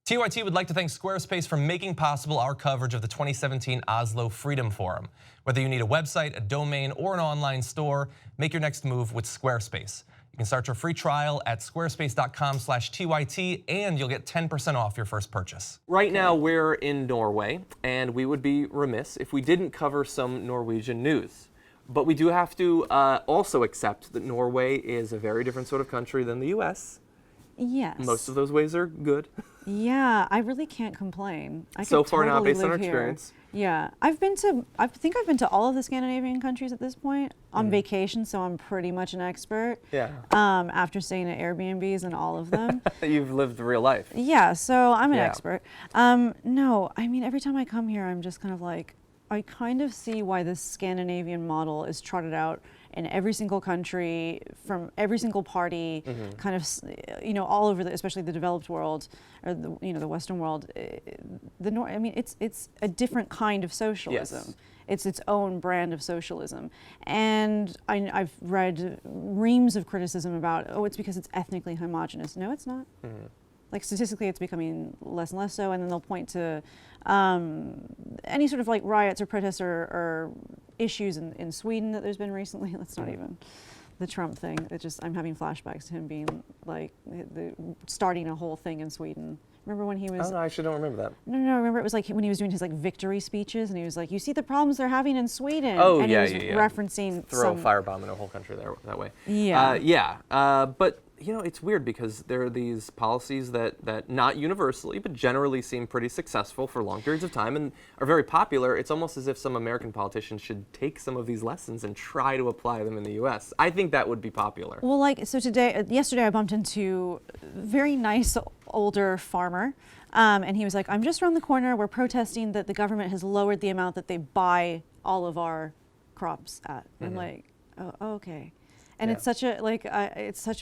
TYT would like to thank Squarespace for making possible our coverage of the 2017 Oslo Freedom Forum. Whether you need a website, a domain, or an online store, make your next move with Squarespace. You can start your free trial at squarespace.com/TYT, and you'll get 10% off your first purchase. Right now, we're in Norway, and we would be remiss if we didn't cover some Norwegian news. But we do have to also accept that Norway is a very different sort of country than the US. Yes. Most of those ways are good. Yeah, I really can't complain. I So could far now, totally based on our live here. experience. Yeah, I think I've been to all of the Scandinavian countries at this point on vacation, so I'm pretty much an expert. Yeah. After staying at Airbnbs in all of them. You've lived real life. Yeah, so I'm an Yeah. expert. No, I mean, every time I come here, I'm just kind of like, I kind of see why this Scandinavian model is trotted out in every single country, from every single party, kind of, all over, especially the developed world, or the Western world. I mean, it's a different kind of socialism. Yes. It's its own brand of socialism. And I've read reams of criticism about, it's because it's ethnically homogenous. No, it's not. Like statistically, it's becoming less and less so, and then they'll point to any sort of like riots or protests or issues in Sweden that there's been recently. That's not even the Trump thing. I'm having flashbacks to him being like starting a whole thing in Sweden. Remember when he was? Oh, no, I actually don't remember that. No, remember it was like when he was doing his like victory speeches, and he was like, "You see the problems they're having in Sweden." Oh, and yeah, he was yeah. referencing Throw a firebomb in a whole country that way. Yeah. But it's weird because there are these policies that not universally, but generally seem pretty successful for long periods of time and are very popular. It's almost as if some American politicians should take some of these lessons and try to apply them in the US. I think that would be popular. Well, yesterday I bumped into a very nice older farmer, and he was like, "I'm just around the corner. We're protesting that the government has lowered the amount that they buy all of our crops at." I'm like, "Oh, okay." And Yeah. it's such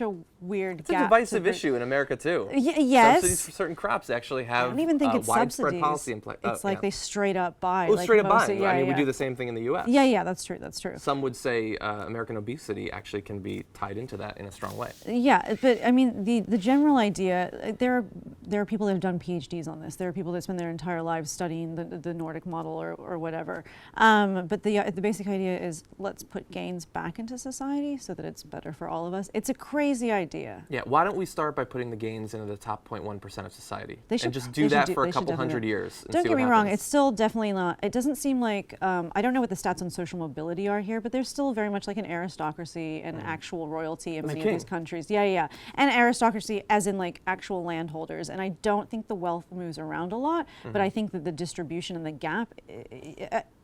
a weird It's gap. a divisive issue in America too. Yes. Subsidies for certain crops actually have I don't even think it's widespread subsidies. policy in place. It's like they straight up buy. Oh, like straight up most buying. of- I mean, we do the same thing in the U.S. Yeah, that's true. Some would say American obesity actually can be tied into that in a strong way. Yeah, but I mean, the general idea, there are people that have done PhDs on this. There are people that spend their entire lives studying the Nordic model or whatever. But the basic idea is let's put gains back into society so that it's better for all of us. It's a crazy idea. Yeah, why don't we start by putting the gains into the top 0.1% of society? They should, and just do that for a couple hundred do that. years. And Don't see get what me wrong, happens. it's still definitely not, it doesn't seem like, I don't know what the stats on social mobility are here, but there's still very much like an aristocracy and actual royalty in There's a many of these king. countries. Yeah. And aristocracy as in like actual landholders. And I don't think the wealth moves around a lot, but I think that the distribution and the gap,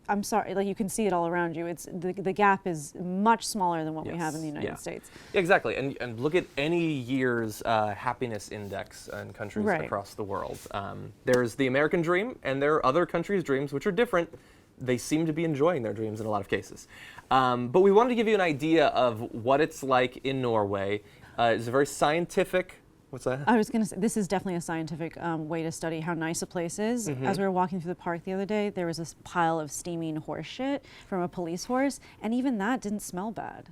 I'm sorry, like you can see it all around you. It's the gap is much smaller than what we have in the United States. Yeah, exactly, and look at any year's happiness index in countries across the world. There's the American dream, and there are other countries' dreams which are different. They seem to be enjoying their dreams in a lot of cases. But we wanted to give you an idea of what it's like in Norway. It's a very scientific. What's that? I was going to say, this is definitely a scientific way to study how nice a place is. As we were walking through the park the other day, there was this pile of steaming horse shit from a police horse, and even that didn't smell bad.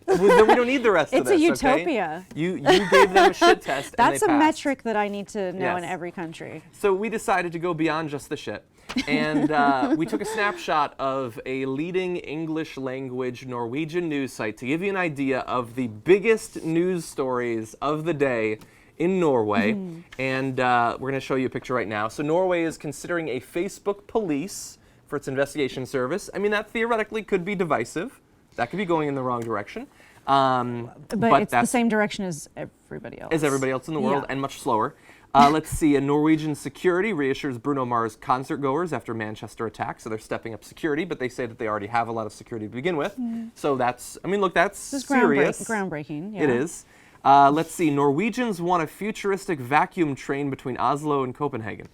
Well, then we don't need the rest of It's this, a utopia. Okay? You gave them a shit test, and That's they a passed. metric that I need to know in Yes. every country. So we decided to go beyond just the shit. And we took a snapshot of a leading English language Norwegian news site to give you an idea of the biggest news stories of the day in Norway. And we're going to show you a picture right now. So Norway is considering a Facebook police for its investigation service. I mean, that theoretically could be divisive. That could be going in the wrong direction. But it's the same direction as everybody else. As everybody else in the world, Yeah. and much slower. Let's see, a Norwegian security reassures Bruno Mars concert goers after Manchester attack. So they're stepping up security, but they say that they already have a lot of security to begin with. So that's, I mean, look, that's This is serious. groundbreaking. Yeah. It is. Let's see, Norwegians want a futuristic vacuum train between Oslo and Copenhagen.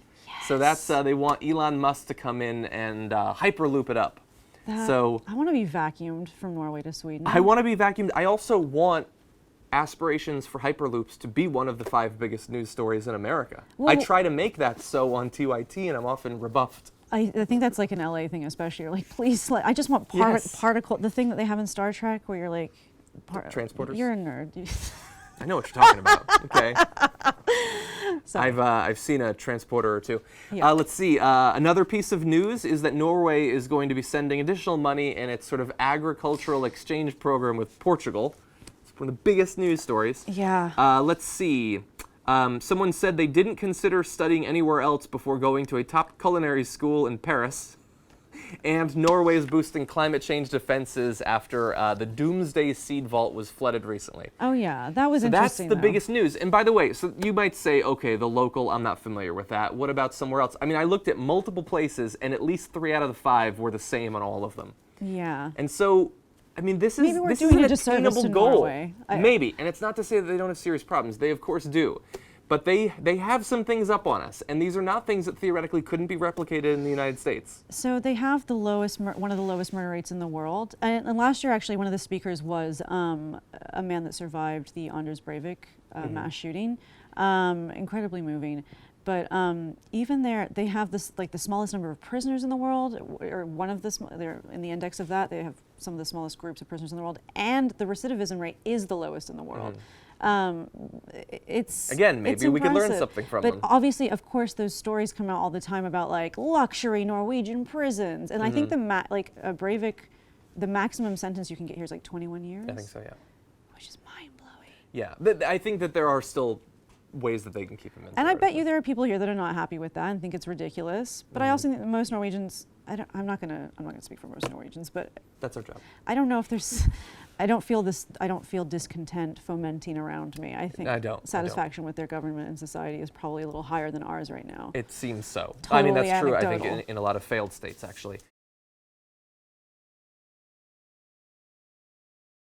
So that's, they want Elon Musk to come in and hyperloop it up. So I want to be vacuumed from Norway to Sweden. I want to be vacuumed. I also want aspirations for Hyperloops to be one of the 5 biggest news stories in America. Well, I try to make that so on TYT, and I'm often rebuffed. I think that's like an LA thing, especially. You're like, please, I just want Yes. particle. The thing that they have in Star Trek, where you're like, Transporters? You're a nerd. I know what you're talking about. Okay. So, I've seen a transporter or two. Yeah. Let's see. Another piece of news is that Norway is going to be sending additional money in its sort of agricultural exchange program with Portugal. It's one of the biggest news stories. yeah. Let's see. Someone said they didn't consider studying anywhere else before going to a top culinary school in Paris. And Norway is boosting climate change defenses after the Doomsday Seed Vault was flooded recently. Oh yeah, that was So that's interesting. the though. biggest news. And by the way, so you might say, okay, the local, I'm not familiar with that. What about somewhere else? I mean, I looked at multiple places, and at least 3 out of the 5 were the same on all of them. Yeah. And so, I mean, this is Maybe we're this doing is an a disservice attainable to goal. Norway. Maybe, and it's not to say that they don't have serious problems. They of course do, but they have some things up on us, and these are not things that theoretically couldn't be replicated in the United States. So they have the lowest, one of the lowest murder rates in the world. And last year, actually, one of the speakers was a man that survived the Anders Breivik mass shooting. Incredibly moving. But even there, they have this like the smallest number of prisoners in the world, or one of the they're in the index of that. They have some of the smallest groups of prisoners in the world, and the recidivism rate is the lowest in the world. It's Again, maybe it's we could learn impressive. something from but them. obviously, of course, those stories come out all the time about like luxury Norwegian prisons, and I think the Breivik, the maximum sentence you can get here is like 21 years. I think so, yeah. Which is mind blowing. Yeah, I think that there are still ways that they can keep him in. And I bet you there are people here that are not happy with that and think it's ridiculous. But I also think that most Norwegians, I'm not gonna speak for most Norwegians, but That's our job. I don't know if there's, I don't feel discontent fomenting around me. I think I don't. satisfaction with their government and society is probably a little higher than ours right now. It seems so. I mean, Totally that's true, I think, anecdotal. in a lot of failed states, actually.